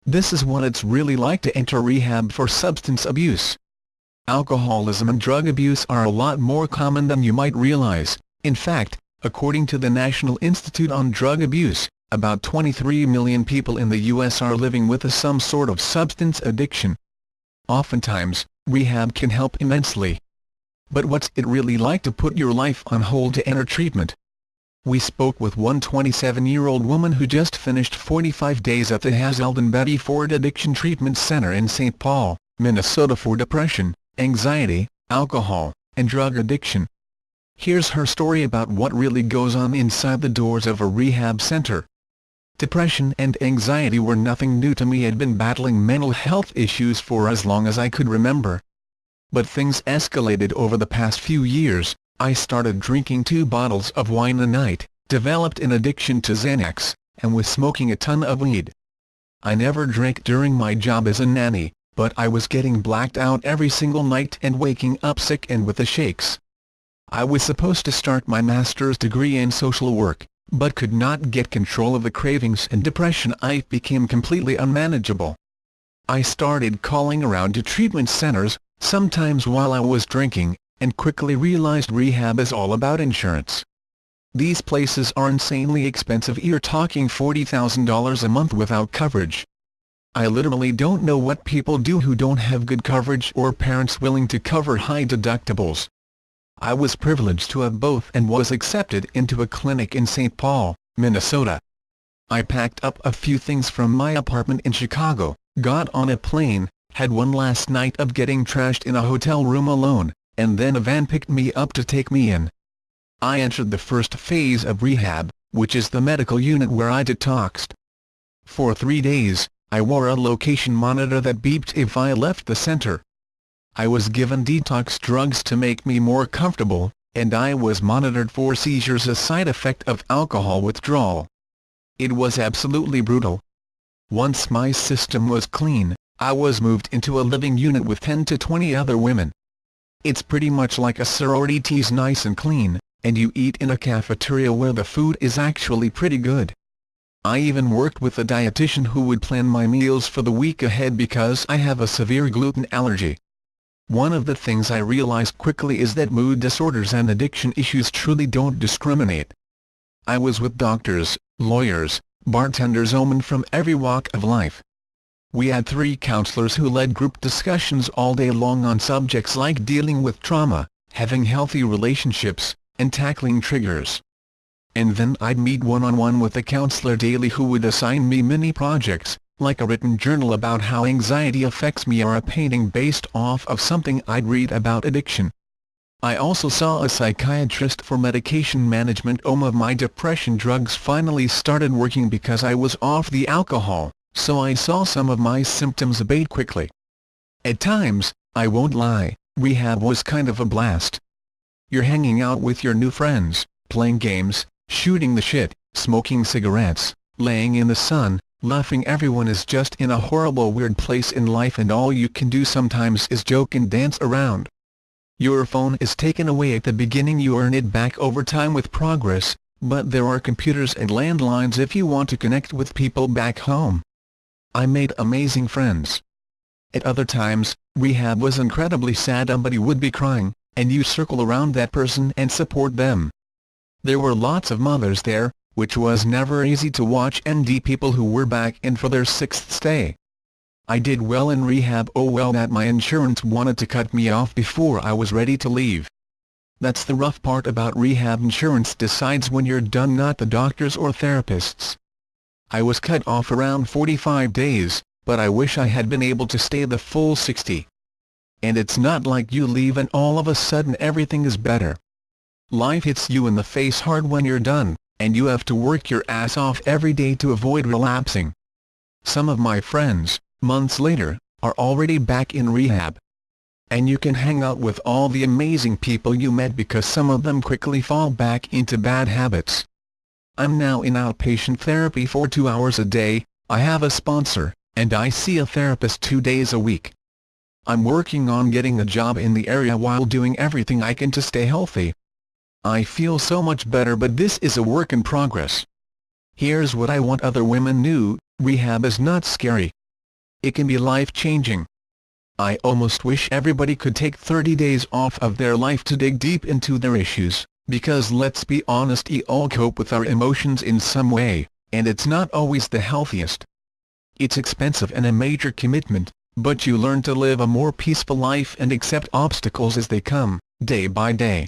This is what it's really like to enter rehab for substance abuse. Alcoholism and drug abuse are a lot more common than you might realize. In fact, according to the National Institute on Drug Abuse, about 23 million people in the U.S. are living with some sort of substance addiction. Oftentimes, rehab can help immensely. But what's it really like to put your life on hold to enter treatment? We spoke with one 27-year-old woman who just finished 45 days at the Hazelden Betty Ford Addiction Treatment Center in St. Paul, Minnesota for depression, anxiety, alcohol, and drug addiction. Here's her story about what really goes on inside the doors of a rehab center. Depression and anxiety were nothing new to me. I had been battling mental health issues for as long as I could remember. But things escalated over the past few years. I started drinking 2 bottles of wine a night, developed an addiction to Xanax, and was smoking a ton of weed. I never drank during my job as a nanny, but I was getting blacked out every single night and waking up sick and with the shakes. I was supposed to start my master's degree in social work, but could not get control of the cravings and depression. I became completely unmanageable. I started calling around to treatment centers, sometimes while I was drinking, and quickly realized rehab is all about insurance. These places are insanely expensive. You're talking $40,000 a month without coverage. I literally don't know what people do who don't have good coverage or parents willing to cover high deductibles. I was privileged to have both and was accepted into a clinic in St. Paul, Minnesota. I packed up a few things from my apartment in Chicago, got on a plane, had one last night of getting trashed in a hotel room alone, and then a van picked me up to take me in. I entered the first phase of rehab, which is the medical unit where I detoxed. For 3 days, I wore a location monitor that beeped if I left the center. I was given detox drugs to make me more comfortable, and I was monitored for seizures, a side effect of alcohol withdrawal. It was absolutely brutal. Once my system was clean, I was moved into a living unit with 10 to 20 other women. It's pretty much like a sorority. Tea's nice and clean, and you eat in a cafeteria where the food is actually pretty good. I even worked with a dietitian who would plan my meals for the week ahead because I have a severe gluten allergy. One of the things I realized quickly is that mood disorders and addiction issues truly don't discriminate. I was with doctors, lawyers, bartenders, women from every walk of life. We had 3 counselors who led group discussions all day long on subjects like dealing with trauma, having healthy relationships, and tackling triggers. And then I'd meet one-on-one with a counselor daily who would assign me mini projects, like a written journal about how anxiety affects me or a painting based off of something I'd read about addiction. I also saw a psychiatrist for medication management. Of my depression drugs finally started working because I was off the alcohol, so I saw some of my symptoms abate quickly. At times, I won't lie, rehab was kind of a blast. You're hanging out with your new friends, playing games, shooting the shit, smoking cigarettes, laying in the sun, laughing. Everyone is just in a horrible weird place in life, and all you can do sometimes is joke and dance around. Your phone is taken away at the beginning. You earn it back over time with progress, but there are computers and landlines if you want to connect with people back home. I made amazing friends. At other times, rehab was incredibly sad. Somebody would be crying, and you circle around that person and support them. There were lots of mothers there, which was never easy to watch, and people who were back in for their 6th stay. I did well in rehab, well that my insurance wanted to cut me off before I was ready to leave. That's the rough part about rehab. Insurance decides when you're done, not the doctors or therapists. I was cut off around 45 days, but I wish I had been able to stay the full 60. And it's not like you leave and all of a sudden everything is better. Life hits you in the face hard when you're done, and you have to work your ass off every day to avoid relapsing. Some of my friends, months later, are already back in rehab. And you can hang out with all the amazing people you met because some of them quickly fall back into bad habits. I'm now in outpatient therapy for 2 hours a day. I have a sponsor, and I see a therapist 2 days a week. I'm working on getting a job in the area while doing everything I can to stay healthy. I feel so much better, but this is a work in progress. Here's what I want other women knew: rehab is not scary. it can be life-changing. I almost wish everybody could take 30 days off of their life to dig deep into their issues, because let's be honest, we all cope with our emotions in some way, and it's not always the healthiest. It's expensive and a major commitment, but you learn to live a more peaceful life and accept obstacles as they come, day by day.